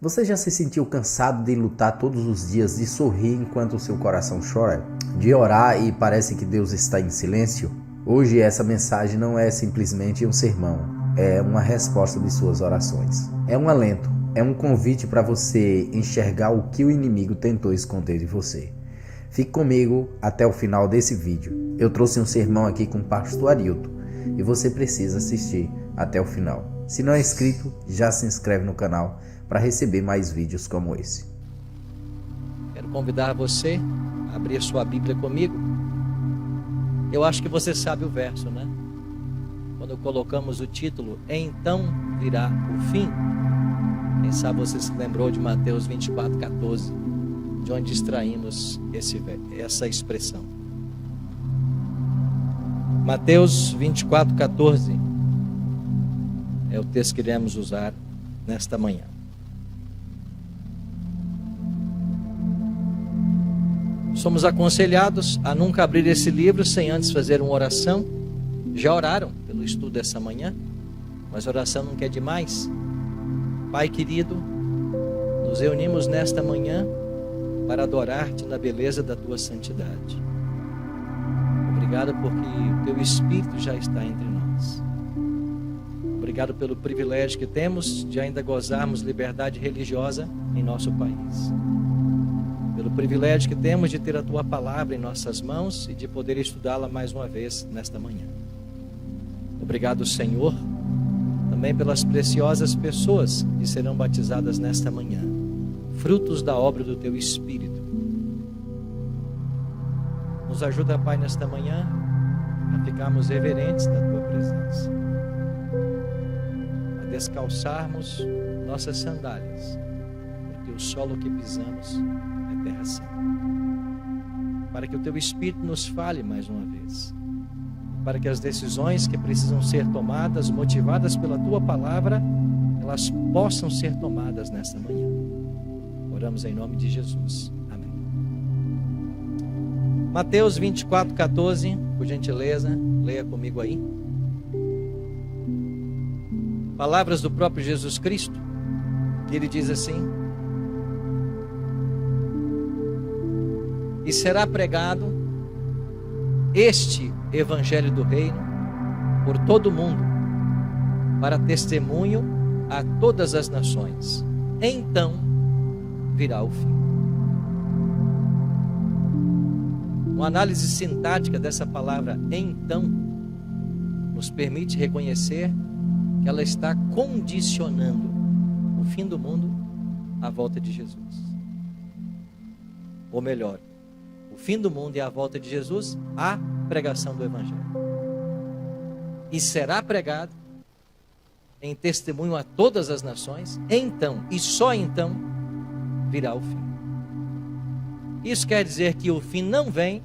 Você já se sentiu cansado de lutar todos os dias, de sorrir enquanto o seu coração chora? De orar e parece que Deus está em silêncio? Hoje essa mensagem não é simplesmente um sermão, é uma resposta de suas orações. É um alento, é um convite para você enxergar o que o inimigo tentou esconder de você. Fique comigo até o final desse vídeo. Eu trouxe um sermão aqui com o pastor Arilton e você precisa assistir até o final. Se não é inscrito, já se inscreve no canal para receber mais vídeos como esse. Quero convidar você a abrir sua Bíblia comigo. Eu acho que você sabe o verso, né? Quando colocamos o título, Então virá o fim. Quem sabe você se lembrou de Mateus 24:14, de onde extraímos essa expressão. Mateus 24:14 é o texto que iremos usar nesta manhã. Somos aconselhados a nunca abrir esse livro sem antes fazer uma oração. Já oraram pelo estudo dessa manhã? Mas oração não quer demais. Pai querido, nos reunimos nesta manhã para adorar-te na beleza da tua santidade. Obrigado porque o teu Espírito já está entre nós. Obrigado pelo privilégio que temos de ainda gozarmos liberdade religiosa em nosso país. Pelo privilégio que temos de ter a tua palavra em nossas mãos e de poder estudá-la mais uma vez nesta manhã. Obrigado, Senhor, também pelas preciosas pessoas que serão batizadas nesta manhã, frutos da obra do teu Espírito. Nos ajuda, Pai, nesta manhã a ficarmos reverentes na tua presença, a descalçarmos nossas sandálias, porque o solo que pisamos é terra santa, para que o teu Espírito nos fale mais uma vez, para que as decisões que precisam ser tomadas, motivadas pela tua palavra, elas possam ser tomadas nesta manhã. Oramos em nome de Jesus. Amém. Mateus 24:14, por gentileza, leia comigo aí. Palavras do próprio Jesus Cristo, que ele diz assim: E será pregado este evangelho do reino por todo o mundo, para testemunho a todas as nações. Então virá o fim. Uma análise sintática dessa palavra então nos permite reconhecer que ela está condicionando o fim do mundo à volta de Jesus. Ou melhor, o fim do mundo e a volta de Jesus à pregação do evangelho. E será pregado em testemunho a todas as nações, então, e só então, virá o fim. Isso quer dizer que o fim não vem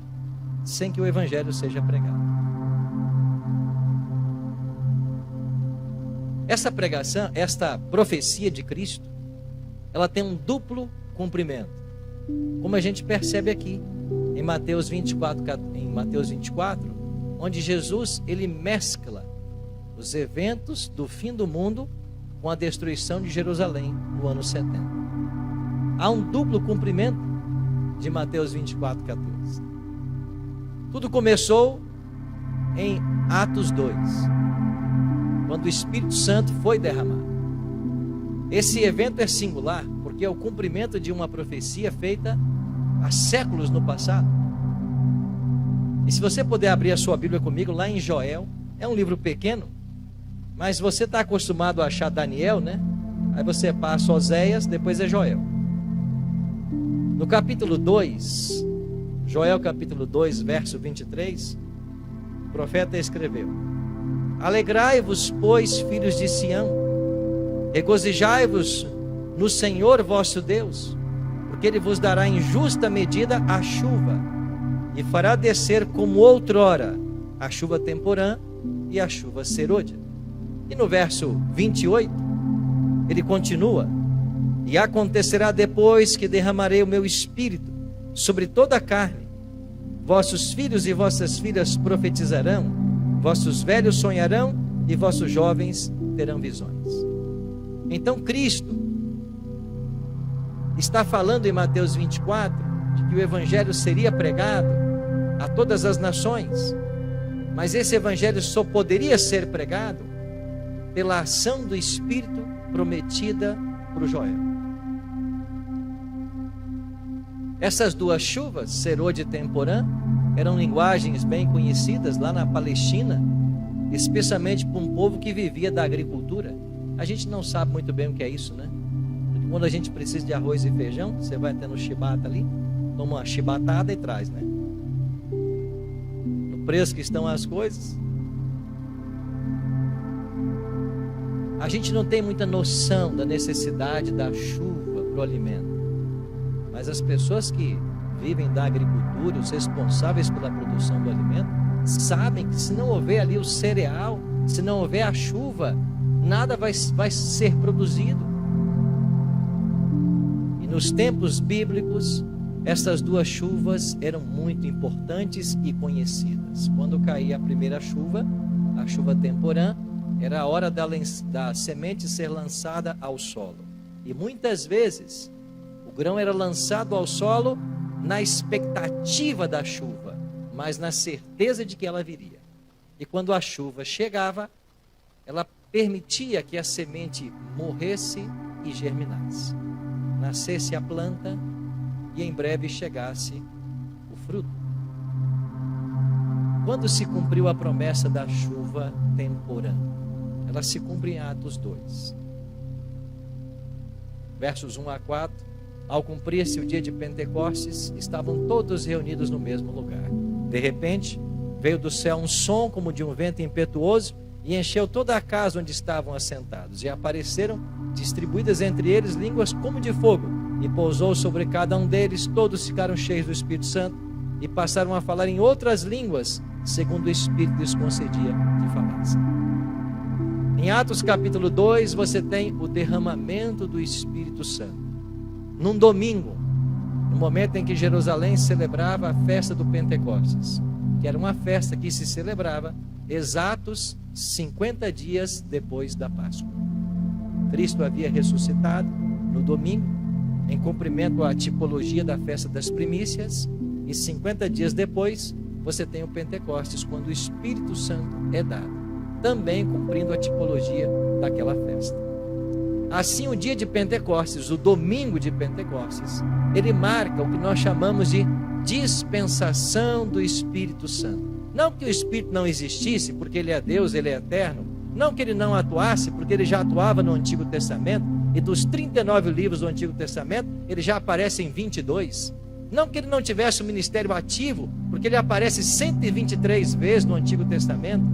sem que o evangelho seja pregado. Essa pregação, esta profecia de Cristo, ela tem um duplo cumprimento, como a gente percebe aqui em Mateus 24, onde Jesus ele mescla os eventos do fim do mundo com a destruição de Jerusalém no ano 70. Há um duplo cumprimento de Mateus 24:14. Tudo começou em Atos 2, quando o Espírito Santo foi derramado. Esse evento é singular porque é o cumprimento de uma profecia feita há séculos no passado. E se você puder abrir a sua Bíblia comigo lá em Joel, é um livro pequeno, mas você está acostumado a achar Daniel, né? Aí você passa Oséias, depois é Joel. No capítulo 2, Joel capítulo 2, verso 23, o profeta escreveu: Alegrai-vos, pois, filhos de Sião, regozijai-vos no Senhor vosso Deus, porque ele vos dará em justa medida a chuva, e fará descer como outrora a chuva temporã e a chuva serôdia. E no verso 28, ele continua: E acontecerá depois que derramarei o meu espírito sobre toda a carne, vossos filhos e vossas filhas profetizarão, vossos velhos sonharão e vossos jovens terão visões. Então Cristo está falando em Mateus 24 de que o evangelho seria pregado a todas as nações, mas esse evangelho só poderia ser pregado pela ação do Espírito prometida por Joel. Essas duas chuvas, Serode e Temporã, eram linguagens bem conhecidas lá na Palestina, especialmente para um povo que vivia da agricultura. A gente não sabe muito bem o que é isso, né? Quando a gente precisa de arroz e feijão, você vai até no chibata ali, toma uma chibatada e traz, né? No preço que estão as coisas, a gente não tem muita noção da necessidade da chuva para o alimento. Mas as pessoas que vivem da agricultura, os responsáveis pela produção do alimento, sabem que se não houver ali o cereal, se não houver a chuva, nada vai ser produzido. E nos tempos bíblicos, essas duas chuvas eram muito importantes e conhecidas. Quando caía a primeira chuva, a chuva Temporã, era a hora da semente ser lançada ao solo. E muitas vezes o grão era lançado ao solo na expectativa da chuva, mas na certeza de que ela viria. E quando a chuva chegava, ela permitia que a semente morresse e germinasse, nascesse a planta e em breve chegasse o fruto. Quando se cumpriu a promessa da chuva Temporã? Ela se cumpre em Atos 2. Versos 1 a 4. Ao cumprir-se o dia de Pentecostes, estavam todos reunidos no mesmo lugar. De repente, veio do céu um som como de um vento impetuoso e encheu toda a casa onde estavam assentados. E apareceram, distribuídas entre eles, línguas como de fogo, e pousou sobre cada um deles. Todos ficaram cheios do Espírito Santo e passaram a falar em outras línguas, segundo o Espírito lhes concedia que falassem. Em Atos capítulo 2, você tem o derramamento do Espírito Santo. Num domingo, no momento em que Jerusalém celebrava a festa do Pentecostes, que era uma festa que se celebrava exatos 50 dias depois da Páscoa. Cristo havia ressuscitado no domingo, em cumprimento à tipologia da festa das primícias, e 50 dias depois, você tem o Pentecostes, quando o Espírito Santo é dado, também cumprindo a tipologia daquela festa. Assim, o dia de Pentecostes, o domingo de Pentecostes, ele marca o que nós chamamos de dispensação do Espírito Santo. Não que o Espírito não existisse, porque ele é Deus, ele é eterno. Não que ele não atuasse, porque ele já atuava no Antigo Testamento, e dos 39 livros do Antigo Testamento, ele já aparece em 22. Não que ele não tivesse um ministério ativo, porque ele aparece 123 vezes no Antigo Testamento.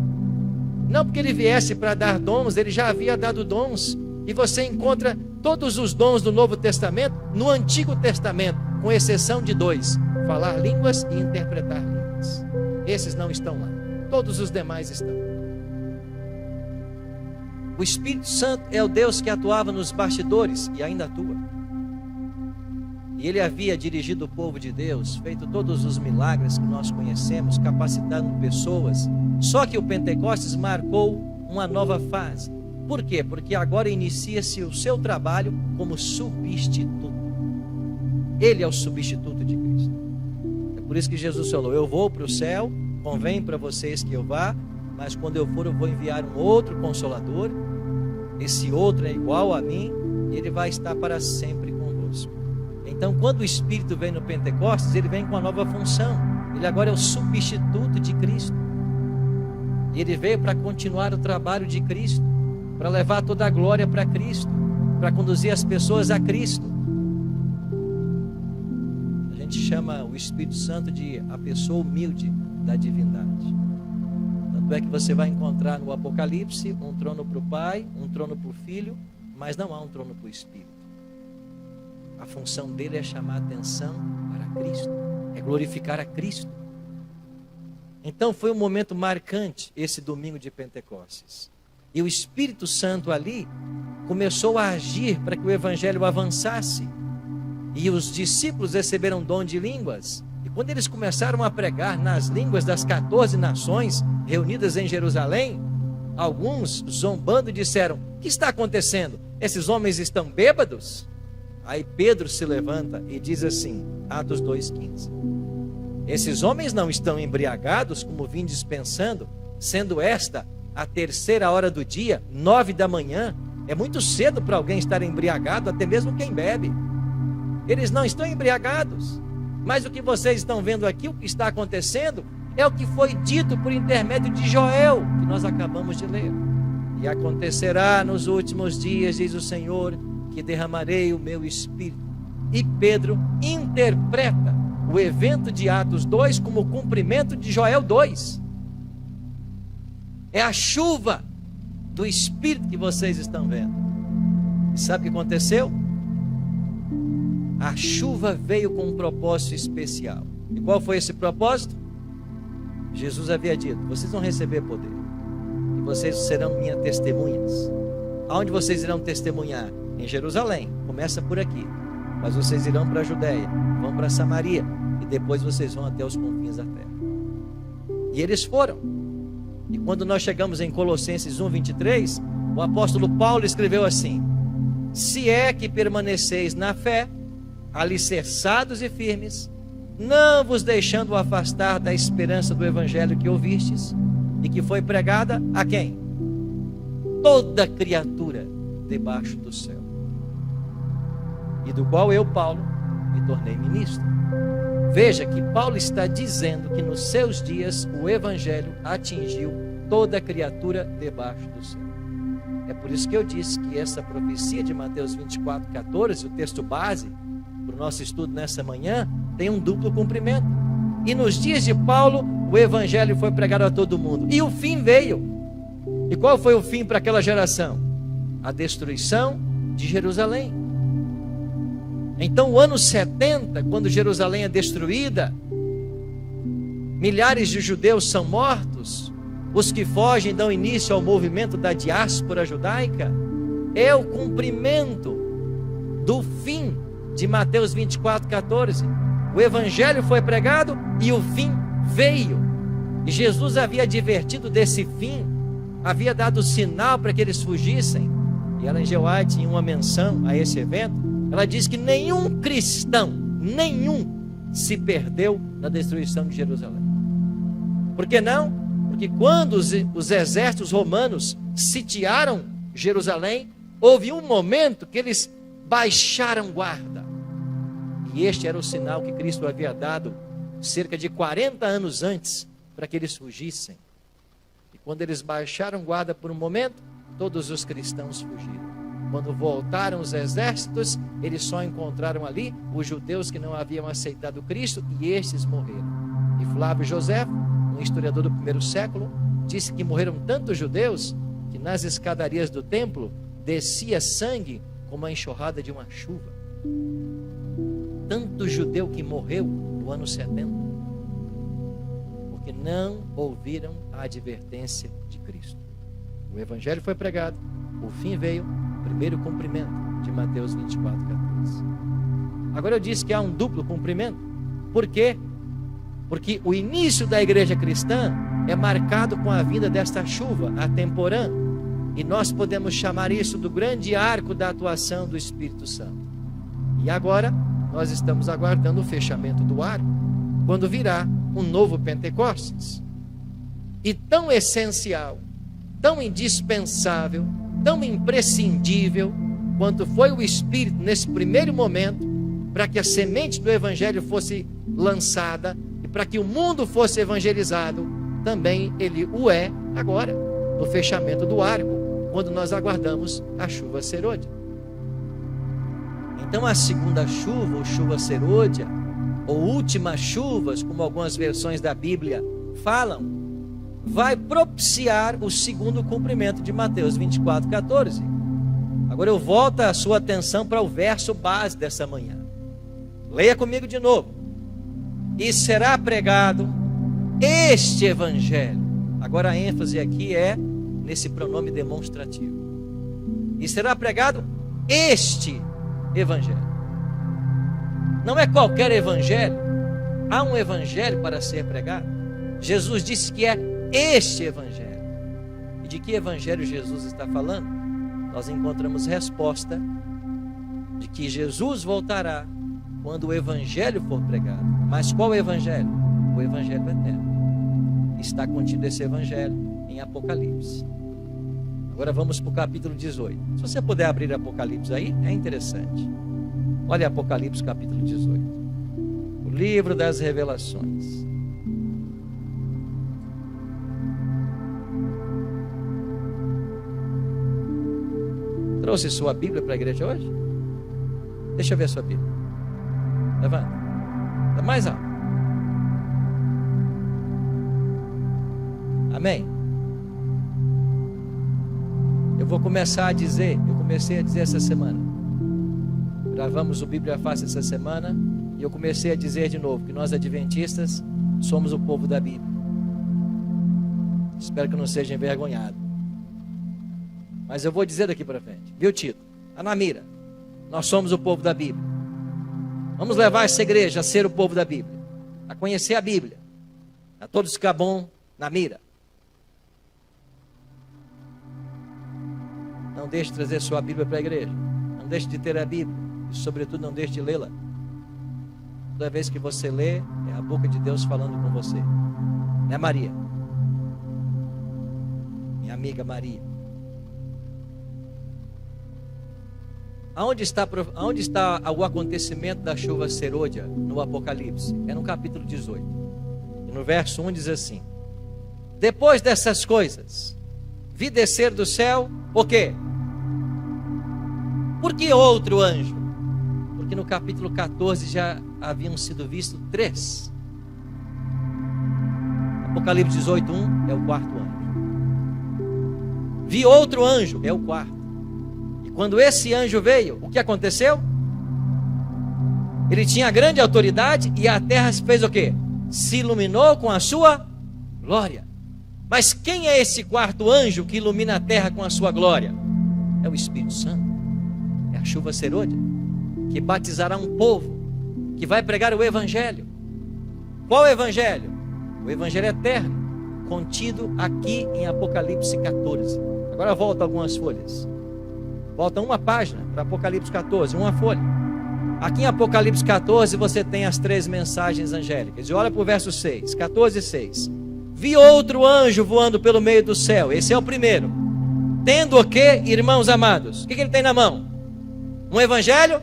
Não porque ele viesse para dar dons, ele já havia dado dons. E você encontra todos os dons do Novo Testamento no Antigo Testamento, com exceção de 2: falar línguas e interpretar línguas. Esses não estão lá, todos os demais estão. O Espírito Santo é o Deus que atuava nos bastidores e ainda atua. E ele havia dirigido o povo de Deus, feito todos os milagres que nós conhecemos, capacitando pessoas. Só que o Pentecostes marcou uma nova fase. Por quê? Porque agora inicia-se o seu trabalho como substituto. Ele é o substituto de Cristo. É por isso que Jesus falou: eu vou para o céu, convém para vocês que eu vá, mas quando eu for eu vou enviar um outro Consolador. Esse outro é igual a mim e ele vai estar para sempre convosco. Então, quando o Espírito vem no Pentecostes, ele vem com uma nova função. Ele agora é o substituto de Cristo. E ele veio para continuar o trabalho de Cristo, para levar toda a glória para Cristo, para conduzir as pessoas a Cristo. A gente chama o Espírito Santo de a pessoa humilde da divindade. Tanto é que você vai encontrar no Apocalipse um trono para o Pai, um trono para o Filho, mas não há um trono para o Espírito. A função dele é chamar a atenção para Cristo, é glorificar a Cristo. Então foi um momento marcante esse domingo de Pentecostes. E o Espírito Santo ali começou a agir para que o Evangelho avançasse. E os discípulos receberam dom de línguas. E quando eles começaram a pregar nas línguas das 14 nações reunidas em Jerusalém, alguns, zombando, disseram: o que está acontecendo? Esses homens estão bêbados? Aí Pedro se levanta e diz assim, Atos 2,15: esses homens não estão embriagados, como vim dispensando, sendo esta a 3ª hora do dia, 9 da manhã. É muito cedo para alguém estar embriagado, até mesmo quem bebe. Eles não estão embriagados. Mas o que vocês estão vendo aqui, o que está acontecendo, é o que foi dito por intermédio de Joel, que nós acabamos de ler. E acontecerá nos últimos dias, diz o Senhor, que derramarei o meu espírito. E Pedro interpreta o evento de Atos 2 como cumprimento de Joel 2. É a chuva do espírito que vocês estão vendo. E sabe o que aconteceu? A chuva veio com um propósito especial. E qual foi esse propósito? Jesus havia dito: vocês vão receber poder, e vocês serão minhas testemunhas. Aonde vocês irão testemunhar? Em Jerusalém. Começa por aqui. Mas vocês irão para a Judéia, vão para Samaria, e depois vocês vão até os confins da terra. E eles foram. E quando nós chegamos em Colossenses 1:23, o apóstolo Paulo escreveu assim: se é que permaneceis na fé, alicerçados e firmes, não vos deixando afastar da esperança do evangelho que ouvistes, e que foi pregada a quem? Toda criatura debaixo do céu, e do qual eu, Paulo, me tornei ministro. Veja que Paulo está dizendo que nos seus dias o evangelho atingiu toda criatura debaixo do céu. É por isso que eu disse que essa profecia de Mateus 24:14, o texto base para o nosso estudo nessa manhã, tem um duplo cumprimento. E nos dias de Paulo, o evangelho foi pregado a todo mundo, e o fim veio. E qual foi o fim para aquela geração? A destruição de Jerusalém. Então, o ano 70, quando Jerusalém é destruída, milhares de judeus são mortos, os que fogem dão início ao movimento da diáspora judaica. É o cumprimento do fim de Mateus 24:14. O evangelho foi pregado e o fim veio. E Jesus havia advertido desse fim, havia dado sinal para que eles fugissem. E Ellen G. White, em uma menção a esse evento, ela diz que nenhum cristão, se perdeu na destruição de Jerusalém. Por que não? Porque quando os exércitos romanos sitiaram Jerusalém, houve um momento que eles baixaram guarda. E este era o sinal que Cristo havia dado cerca de 40 anos antes, para que eles fugissem. E quando eles baixaram guarda por um momento, todos os cristãos fugiram. Quando voltaram os exércitos, eles só encontraram ali os judeus que não haviam aceitado Cristo, e estes morreram. E Flávio José, um historiador do primeiro século, disse que morreram tantos judeus que nas escadarias do templo descia sangue como a enxurrada de uma chuva. Tanto judeu que morreu no ano 70, porque não ouviram a advertência de Cristo. O evangelho foi pregado, o fim veio, primeiro cumprimento de Mateus 24:14. Agora eu disse que há um duplo cumprimento. Por quê? Porque o início da igreja cristã é marcado com a vinda desta chuva, a temporã, e nós podemos chamar isso do grande arco da atuação do Espírito Santo. E agora nós estamos aguardando o fechamento do arco, quando virá um novo Pentecostes. E tão essencial, tão indispensável, tão imprescindível quanto foi o Espírito nesse primeiro momento, para que a semente do Evangelho fosse lançada e para que o mundo fosse evangelizado, também ele o é agora, no fechamento do arco, quando nós aguardamos a chuva serôdia. Então a segunda chuva, ou chuva serôdia, ou últimas chuvas, como algumas versões da Bíblia falam, vai propiciar o segundo cumprimento de Mateus 24:14. Agora eu volto a sua atenção para o verso base dessa manhã. Leia comigo de novo. E será pregado este evangelho. Agora a ênfase aqui é nesse pronome demonstrativo. E será pregado este evangelho. Não é qualquer evangelho. Há um evangelho para ser pregado. Jesus disse que é este evangelho. E de que evangelho Jesus está falando? Nós encontramos resposta de que Jesus voltará quando o evangelho for pregado. Mas qual evangelho? O evangelho eterno. Está contido esse evangelho em Apocalipse. Agora vamos para o capítulo 18. Se você puder abrir Apocalipse aí, é interessante. Olha Apocalipse capítulo 18. O livro das revelações. Trouxe sua Bíblia para a igreja hoje? Deixa eu ver a sua Bíblia. Levanta. Está mais alto. Amém? Eu comecei a dizer essa semana. Gravamos o Bíblia Fácil essa semana. E eu comecei a dizer de novo que nós adventistas somos o povo da Bíblia. Espero que eu não seja envergonhado. Mas eu vou dizer daqui para frente. Viu, Tito? Está na mira. Nós somos o povo da Bíblia. Vamos levar essa igreja a ser o povo da Bíblia. A conhecer a Bíblia. A todos ficar bom na mira. Não deixe de trazer sua Bíblia para a igreja. Não deixe de ter a Bíblia. E sobretudo não deixe de lê-la. Toda vez que você lê, é a boca de Deus falando com você. Né, Maria? Minha amiga Maria. Aonde está o acontecimento da chuva serôdia no Apocalipse? É no capítulo 18. E no verso 1 diz assim: depois dessas coisas, vi descer do céu o quê? Por que outro anjo? Porque no capítulo 14 já haviam sido vistos 3. Apocalipse 18:1 é o quarto anjo. Vi outro anjo, é o quarto. Quando esse anjo veio, o que aconteceu? Ele tinha grande autoridade e a terra se fez o quê? Se iluminou com a sua glória. Mas quem é esse quarto anjo que ilumina a terra com a sua glória? É o Espírito Santo. É a chuva serôdia, que batizará um povo, que vai pregar o evangelho. Qual evangelho? O evangelho eterno, contido aqui em Apocalipse 14. Agora volta algumas folhas. Volta uma página para Apocalipse 14, uma folha. Aqui em Apocalipse 14 você tem as 3 mensagens angélicas. E olha para o verso 6, 14:6. Vi outro anjo voando pelo meio do céu. Esse é o primeiro. Tendo o que, irmãos amados? O que ele tem na mão? Um evangelho?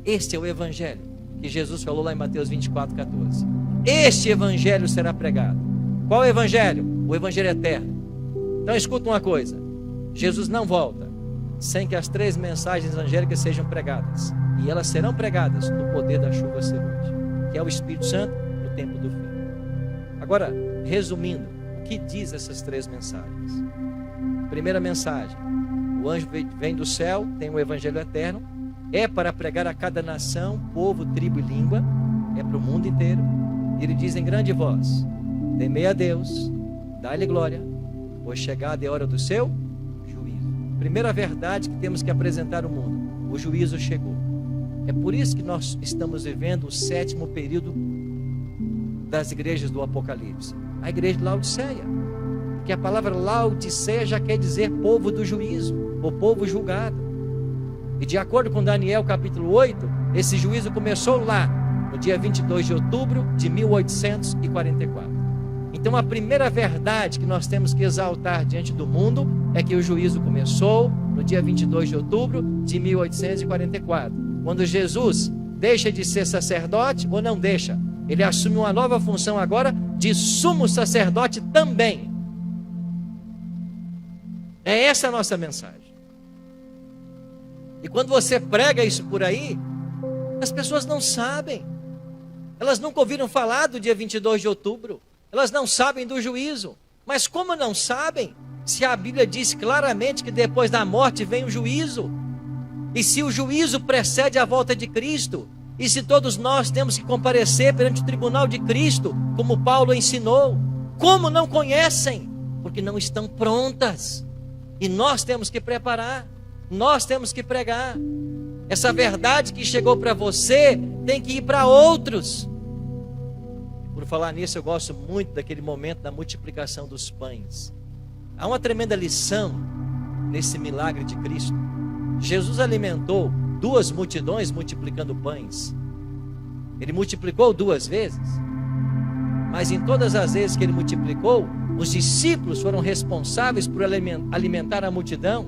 Este é o evangelho que Jesus falou lá em Mateus 24:14. Este evangelho será pregado. Qual evangelho? O evangelho eterno. Então escuta uma coisa. Jesus não volta sem que as 3 mensagens angélicas sejam pregadas. E elas serão pregadas no poder da chuva serôdia, que é o Espírito Santo no tempo do fim. Agora, resumindo, o que diz essas 3 mensagens? Primeira mensagem: o anjo vem do céu, tem o evangelho eterno, é para pregar a cada nação, povo, tribo e língua, é para o mundo inteiro. E ele diz em grande voz: temei a Deus, dá-lhe glória, pois chegada é a hora do seu primeira verdade que temos que apresentar ao mundo: o juízo chegou. É por isso que nós estamos vivendo o 7º período das igrejas do Apocalipse, a igreja de Laodiceia, porque a palavra Laodiceia já quer dizer povo do juízo, o povo julgado. E de acordo com Daniel capítulo 8, esse juízo começou lá no dia 22 de outubro de 1844. Então a primeira verdade que nós temos que exaltar diante do mundo é que o juízo começou no dia 22 de outubro de 1844, quando Jesus deixa de ser sacerdote, ou não deixa, ele assume uma nova função agora de sumo sacerdote também. É essa a nossa mensagem. E quando você prega isso por aí, as pessoas não sabem, elas nunca ouviram falar do dia 22 de outubro, elas não sabem do juízo. Mas como não sabem, se a Bíblia diz claramente que depois da morte vem o juízo, e se o juízo precede a volta de Cristo, e se todos nós temos que comparecer perante o tribunal de Cristo, como Paulo ensinou, como não conhecem? Porque não estão prontas. E nós temos que preparar, nós temos que pregar. Essa verdade que chegou para você tem que ir para outros. Por falar nisso, eu gosto muito daquele momento da multiplicação dos pães. Há uma tremenda lição nesse milagre de Cristo. Jesus alimentou 2 multidões multiplicando pães. Ele multiplicou 2 vezes. Mas em todas as vezes que ele multiplicou, os discípulos foram responsáveis por alimentar a multidão.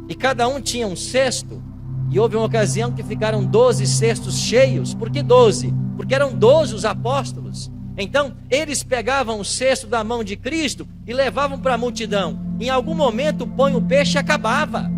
E cada um tinha um cesto. E houve uma ocasião que ficaram 12 cestos cheios. Por que 12? Porque eram 12 os apóstolos. Então, eles pegavam o cesto da mão de Cristo e levavam para a multidão. Em algum momento, o pão e o peixe acabava.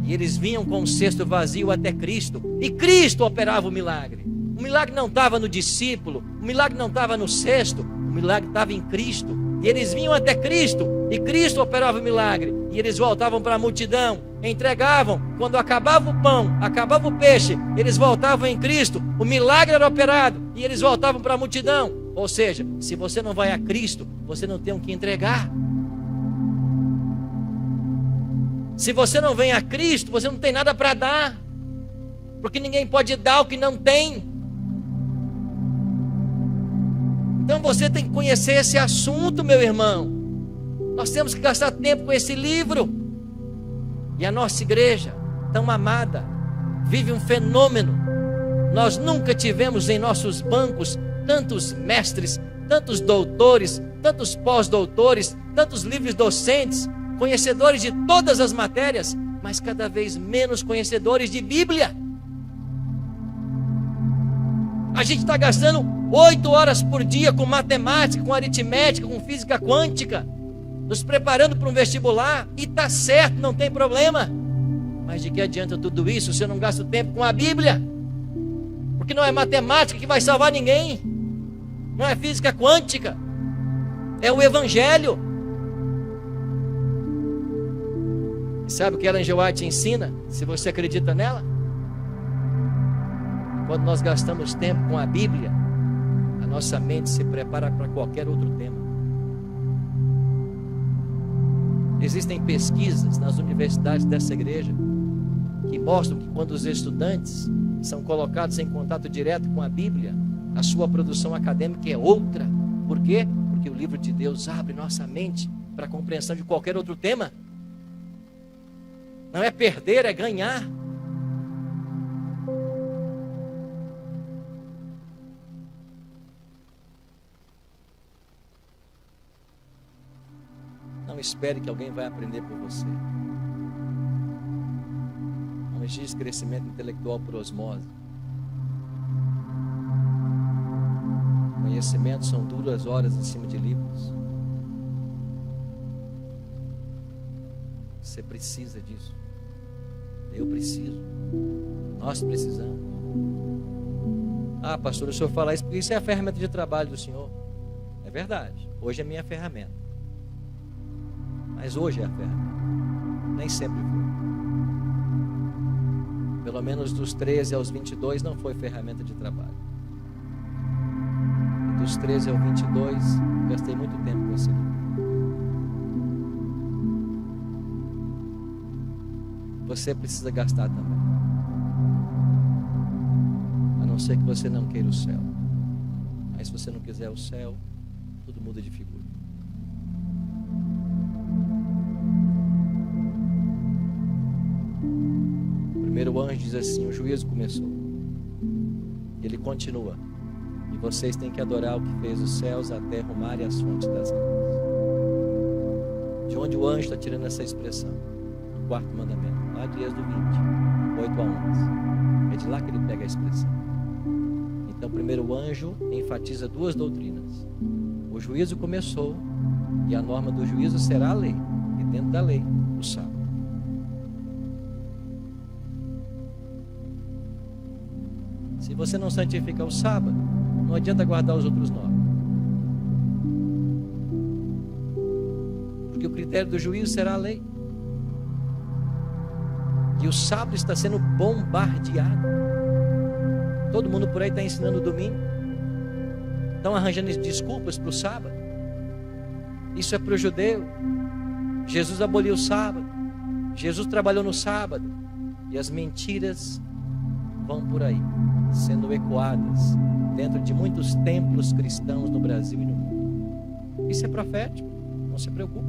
E eles vinham com o cesto vazio até Cristo. E Cristo operava o milagre. O milagre não estava no discípulo. O milagre não estava no cesto. O milagre estava em Cristo. E eles vinham até Cristo. E Cristo operava o milagre. E eles voltavam para a multidão. Entregavam. Quando acabava o pão, acabava o peixe, eles voltavam em Cristo. O milagre era operado. E eles voltavam para a multidão. Ou seja, se você não vai a Cristo, você não tem o que entregar. Se você não vem a Cristo, você não tem nada para dar. Porque ninguém pode dar o que não tem. Então você tem que conhecer esse assunto, meu irmão. Nós temos que gastar tempo com esse livro. E a nossa igreja, tão amada, vive um fenômeno. Nós nunca tivemos em nossos bancos tantos mestres, tantos doutores, tantos pós-doutores, tantos livres docentes, conhecedores de todas as matérias, mas cada vez menos conhecedores de Bíblia. A gente está gastando 8 horas por dia com matemática, com aritmética, com física quântica, nos preparando para um vestibular, e está certo, não tem problema. Mas de que adianta tudo isso se eu não gasto tempo com a Bíblia? Porque não é matemática que vai salvar ninguém. Não é física quântica, é o Evangelho. E sabe o que Ellen G. White ensina? Se você acredita nela, quando nós gastamos tempo com a Bíblia, a nossa mente se prepara para qualquer outro tema. Existem pesquisas nas universidades dessa igreja que mostram que quando os estudantes são colocados em contato direto com a Bíblia, a sua produção acadêmica é outra. Por quê? Porque o livro de Deus abre nossa mente para a compreensão de qualquer outro tema. Não é perder, é ganhar. Não espere que alguém vai aprender por você. Não existe crescimento intelectual por osmose. Conhecimento são 2 horas em cima de livros. Você precisa disso. Eu preciso. Nós precisamos. Ah, pastor, o senhor fala isso porque isso é a ferramenta de trabalho do senhor. É verdade. Hoje é minha ferramenta. Mas hoje é a ferramenta. Nem sempre foi. Pelo menos dos 13 aos 22 não foi ferramenta de trabalho. Dos 13 ao 22, gastei muito tempo com esse livro. Você precisa gastar também. A não ser que você não queira o céu. Mas se você não quiser o céu, tudo muda de figura. O primeiro anjo diz assim: o juízo começou. Ele continua: e vocês têm que adorar o que fez os céus, a terra, o mar e as fontes das águas. De onde o anjo está tirando essa expressão? Do 4º mandamento, lá de Êxodo 20, 8 a 11. É de lá que ele pega a expressão. Então, primeiro o anjo enfatiza 2 doutrinas. O juízo começou, e a norma do juízo será a lei. E dentro da lei, o sábado. Se você não santifica o sábado, não adianta guardar os outros 9. Porque o critério do juízo será a lei. E o sábado está sendo bombardeado. Todo mundo por aí está ensinando o domingo. Estão arranjando desculpas para o sábado. Isso é para o judeu. Jesus aboliu o sábado. Jesus trabalhou no sábado. E as mentiras vão por aí, sendo ecoadas dentro de muitos templos cristãos no Brasil e no mundo. Isso é profético, não se preocupe.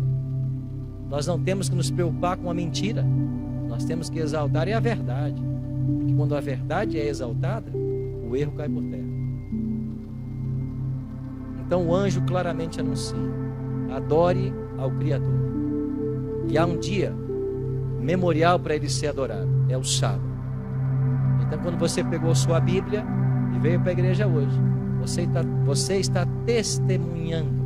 Nós não temos que nos preocupar com a mentira. Nós temos que exaltar a verdade. Porque quando a verdade é exaltada, o erro cai por terra. Então o anjo claramente anuncia: adore ao Criador. E há um dia memorial para ele ser adorado, é o sábado. Então, quando você pegou sua Bíblia e veio para a igreja hoje, você está testemunhando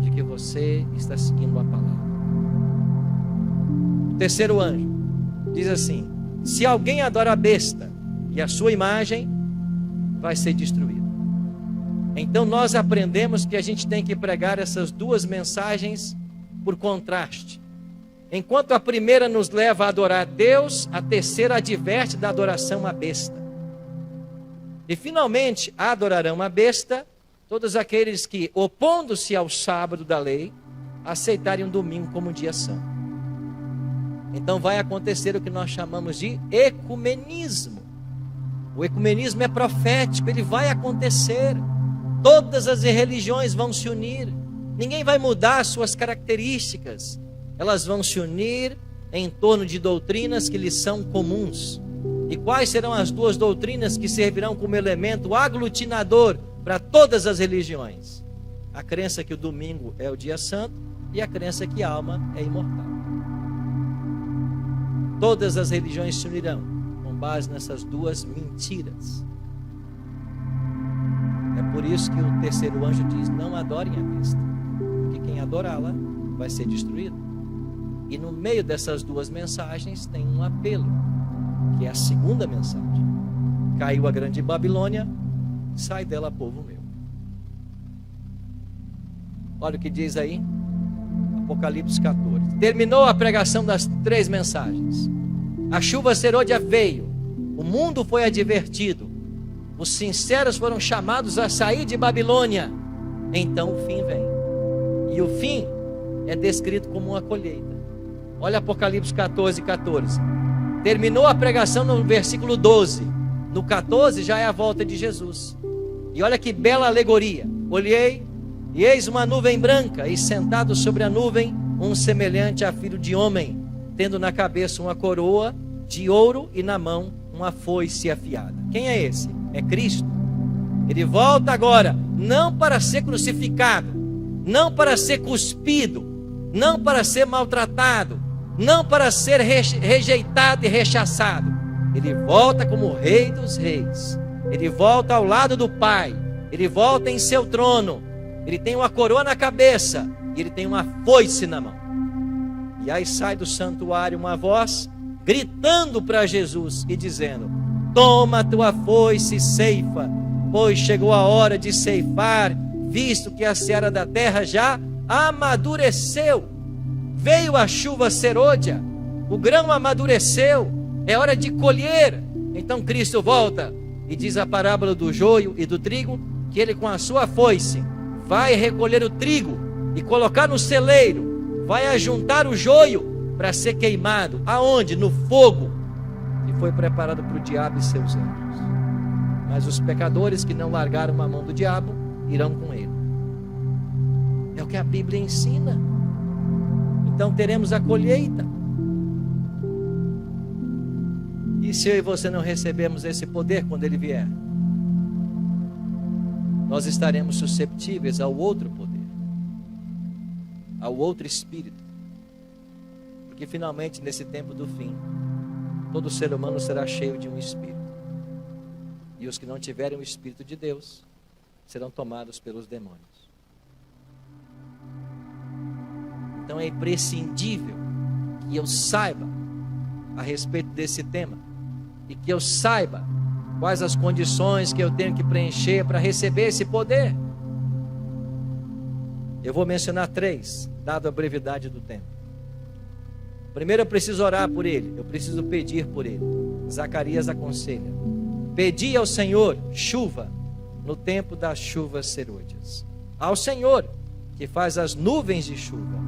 de que você está seguindo a palavra. O terceiro anjo diz assim: se alguém adora a besta e a sua imagem, vai ser destruído. Então nós aprendemos que a gente tem que pregar essas duas mensagens por contraste. Enquanto a primeira nos leva a adorar a Deus, a terceira adverte da adoração à besta. E finalmente adorarão a besta todos aqueles que, opondo-se ao sábado da lei, aceitarem um domingo como dia santo. Então vai acontecer o que nós chamamos de ecumenismo. O ecumenismo é profético, ele vai acontecer. Todas as religiões vão se unir. Ninguém vai mudar suas características. Elas vão se unir em torno de doutrinas que lhes são comuns. E quais serão as duas doutrinas que servirão como elemento aglutinador para todas as religiões? A crença que o domingo é o dia santo e a crença que a alma é imortal. Todas as religiões se unirão com base nessas duas mentiras. É por isso que o terceiro anjo diz: não adorem a besta, porque quem adorá-la vai ser destruído. E no meio dessas duas mensagens tem um apelo, que é a segunda mensagem: caiu a grande Babilônia, sai dela, povo meu. Olha o que diz aí, Apocalipse 14. Terminou a pregação das três mensagens. A chuva serôdia veio, o mundo foi advertido, os sinceros foram chamados a sair de Babilônia. Então o fim vem. E o fim é descrito como uma colheita. Olha Apocalipse 14, 14. Terminou a pregação no versículo 12. No 14 já é a volta de Jesus. E olha que bela alegoria. Olhei, e eis uma nuvem branca, e sentado sobre a nuvem, um semelhante a filho de homem, tendo na cabeça uma coroa de ouro e na mão uma foice afiada. Quem é esse? É Cristo. Ele volta agora, não para ser crucificado, não para ser cuspido, não para ser maltratado, não para ser rejeitado e rechaçado. Ele volta como Rei dos Reis. Ele volta ao lado do Pai. Ele volta em seu trono. Ele tem uma coroa na cabeça e ele tem uma foice na mão. E aí sai do santuário uma voz gritando para Jesus e dizendo: toma a tua foice e ceifa, pois chegou a hora de ceifar, visto que a seara da terra já amadureceu. Veio a chuva serôdia, o grão amadureceu, é hora de colher. Então Cristo volta e diz a parábola do joio e do trigo, que ele com a sua foice vai recolher o trigo e colocar no celeiro, vai ajuntar o joio para ser queimado. Aonde? No fogo que foi preparado para o diabo e seus anjos. Mas os pecadores que não largaram a mão do diabo irão com ele. É o que a Bíblia ensina. Então teremos a colheita. E se eu e você não recebemos esse poder quando ele vier, nós estaremos susceptíveis ao outro poder, ao outro espírito. Porque finalmente nesse tempo do fim, todo ser humano será cheio de um espírito. E os que não tiverem o Espírito de Deus serão tomados pelos demônios. Então é imprescindível que eu saiba a respeito desse tema e que eu saiba quais as condições que eu tenho que preencher para receber esse poder. Eu vou mencionar 3, dado a brevidade do tempo. Primeiro, eu preciso orar por ele, eu preciso pedir por ele. Zacarias aconselha: pedi ao Senhor chuva no tempo das chuvas serôdias. Ao Senhor que faz as nuvens de chuva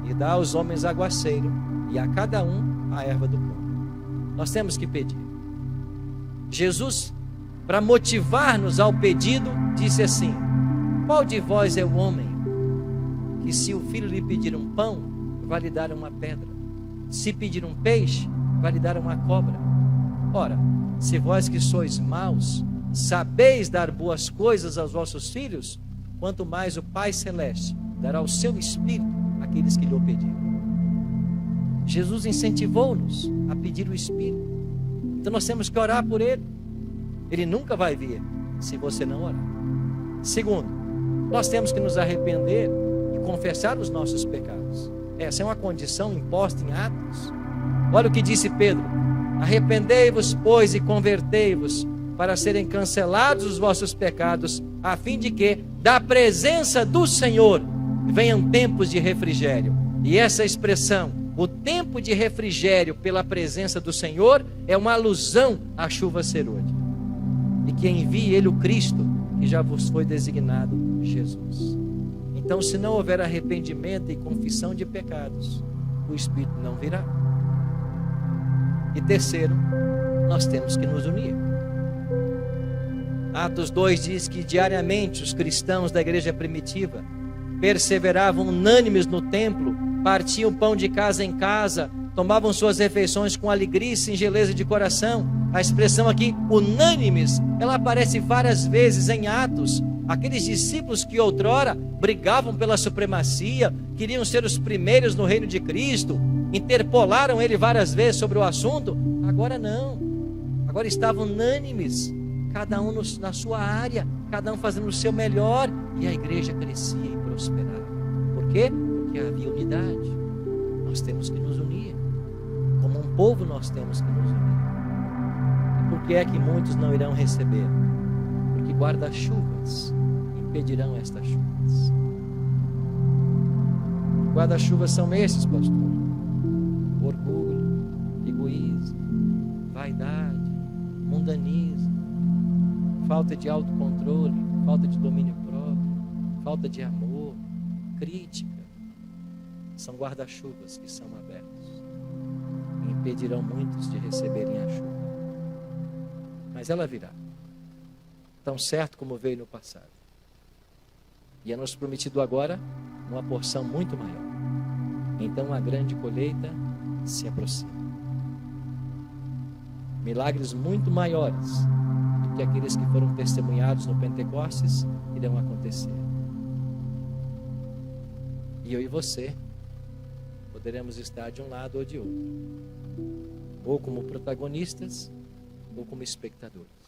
e dá aos homens aguaceiro, e a cada um a erva do campo. Nós temos que pedir. Jesus, para motivar-nos ao pedido, disse assim: qual de vós é o homem que, se o filho lhe pedir um pão, vai lhe dar uma pedra? Se pedir um peixe, vai lhe dar uma cobra? Ora, se vós que sois maus, sabeis dar boas coisas aos vossos filhos, quanto mais o Pai Celeste dará o seu Espírito àqueles que lhe o pedirem. Jesus incentivou-nos a pedir o Espírito. Então nós temos que orar por Ele. Ele nunca vai vir se você não orar. Segundo, nós temos que nos arrepender e confessar os nossos pecados. Essa é uma condição imposta em Atos. Olha o que disse Pedro: arrependei-vos, pois, e convertei-vos, para serem cancelados os vossos pecados, a fim de que, da presença do Senhor, venham tempos de refrigério. E essa expressão, o tempo de refrigério pela presença do Senhor, é uma alusão à chuva serôdia. E que envie Ele o Cristo, que já vos foi designado Jesus. Então, se não houver arrependimento e confissão de pecados, o Espírito não virá. E terceiro, nós temos que nos unir. Atos 2 diz que diariamente os cristãos da igreja primitiva perseveravam unânimes no templo, partiam pão de casa em casa, tomavam suas refeições com alegria e singeleza de coração. A expressão aqui, unânimes, ela aparece várias vezes em Atos. Aqueles discípulos que outrora brigavam pela supremacia, queriam ser os primeiros no reino de Cristo, interpolaram ele várias vezes sobre o assunto. Agora não, agora estavam unânimes, cada um na sua área, cada um fazendo o seu melhor, e a igreja crescia e prosperava. Por quê? Porque havia unidade. Nós temos que nos unir, como um povo nós temos que nos unir. E por que é que muitos não irão receber? Porque guarda-chuvas impedirão estas chuvas. Guarda-chuvas são esses, pastor: orgulho, egoísmo, vaidade, mundanismo, falta de autocontrole, falta de domínio próprio, falta de amor, crítica. São guarda-chuvas que são abertos e impedirão muitos de receberem a chuva. Mas ela virá, tão certo como veio no passado. E é nos prometido agora uma porção muito maior. Então a grande colheita se aproxima. Milagres muito maiores do que aqueles que foram testemunhados no Pentecostes irão acontecer. E eu e você poderemos estar de um lado ou de outro, ou como protagonistas, ou como espectadores.